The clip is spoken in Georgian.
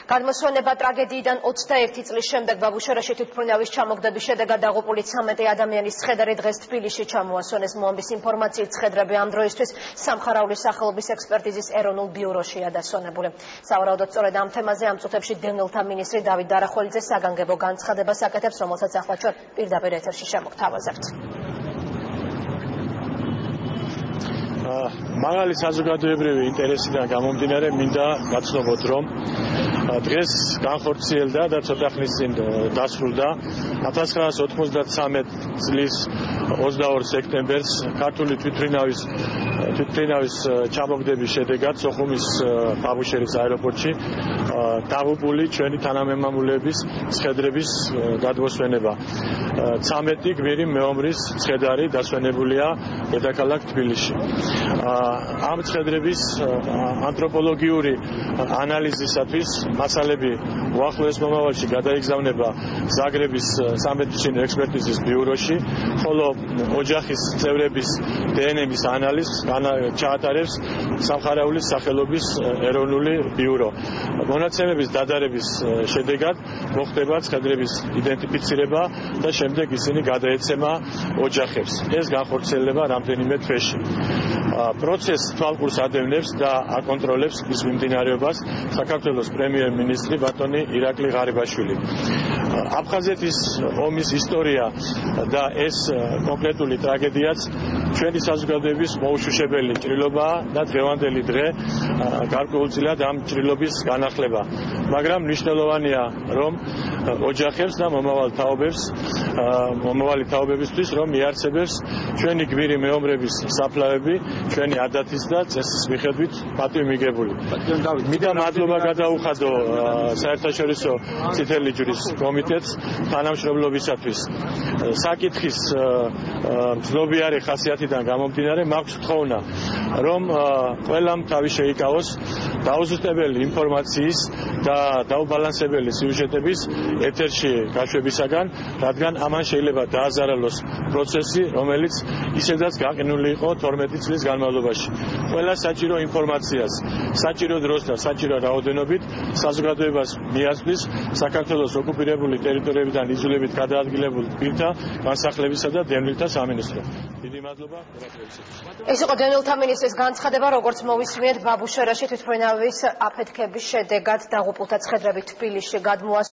გადმოსვენება ტრაგედიიდან 21 წლის შემდეგ ბაბუშერაში თვითმფრინავის ჩამოგდების შედეგად დაღუპული 13 ადამიანის ცხედარი დღეს თბილისში ჩამოასვენეს. მოამბის ინფორმაციით ცხედრები ამ დროისთვის სამხარაულის სახელობის ექსპერტიზის ეროვნულ ბიუროშია დასვენებული. სავარაუდოდ სწორედ ამ თემაზე ამ წუთებში დევნილთა მინისტრი დავით დარახოლიძე საგანგებო განცხადებას აკეთებს, რომელსაც ახლა ჩვენ პირდაპირ ეთერში შემოგთავაზებთ. მაღალი საზოგადოებრივი ინტერესიდან გამომდინარე მინდა გაცნობოთ, რომ დღეს განხორციელდა და ცოტა ხნის წინ დასრულდა 1993 წლის 22 სექტემბერს ქართული თვითმფრინავის ჩამოგდების შედეგად სოხუმის ბაბუშერის აეროპორტში დაღუპული ჩვენი თანამემამულეების ცხედრების გადმოსვენება. 13 გმირი მეომრის ცხედარი დასვენებულია დედაქალაქ თბილისში. ამ ცხედრების ანთროპოლოგიური ანალიზისათვის მასალები უახლოეს მომავალში გადაიგზავნება ზაგრების სამედიცინო ექსპერტიზის ბიუროში, ხოლო ოჯახის წევრების დნმ-ის ანალიზს ჩაატარებს სამხარაულის სახელობის ეროვნული ბიურო. მონაცემების დადარების შედეგად მოხდება ცხედრების იდენტიფიცირება და შემდეგ ისინი გადაეცემა ოჯახებს. ეს განხორციელდება რამდენიმე თვეში. პროცესს თვალყურს ადევნებს და აკონტროლებს მის მიმდინარეობას საქართველოს პრემიერ-მინისტრი ბატონი ირაკლი ღარიბაშვილი. აფხაზეთის ომის ისტორია და ეს კონკრეტული ტრაგედიაც ჩვენი საზოგადოების მოუშუშებელი ჭრილობაა და დღევანდელი დღე გარკვეულწილად ამ ჭრილობის განახლება. მაგრამ მნიშვნელოვანია, რომ ოჯახებს და მომავალი თაობებისთვის რომ მიარსებებს ჩვენი გმირი მეომრების საფლავები, ჩვენი ადათის და წესის მიხედვით პატივმიგებული. მინდა მადლობა გადაუხადო საერთაშორისო წითელი ჯვრის კომიტეტს თანამშრომლობისათვის. საკითხის მძლობიარე ხასიათიდან გამომდინარე მაქვს თხოვნა, რომ ყველამ თავი შეიკავოს დაუზუსტებელი ინფორმაციის და დაუბალანსებელი სიუჟეტების ეთერში გაშვებისაგან, რადგან ამან შეიძლება დააზარალოს პროცესი, რომელიც ისედაც გაყინული იყო 12 წლის განმავლობაში. ყველა საჭირო ინფორმაციას, საჭირო დროს და საჭირო რაოდენობით საზოგადოებას მიაწვდის საქართველოს ოკუპირებული ტერიტორიებიდან იძულებით გადაადგილებულ პირთა განსახლებისა და დევნილთა სამინისტრო. დიდი მადლობა. ეს იყო დევნილთა მინისტრის განცხადება, როგორც მოვისმენთ ბაბუშერაში თვითმფრინავის აფეთქების შედეგად დაღუპულთა ცხედრები თბილისში გადმოასვენეს.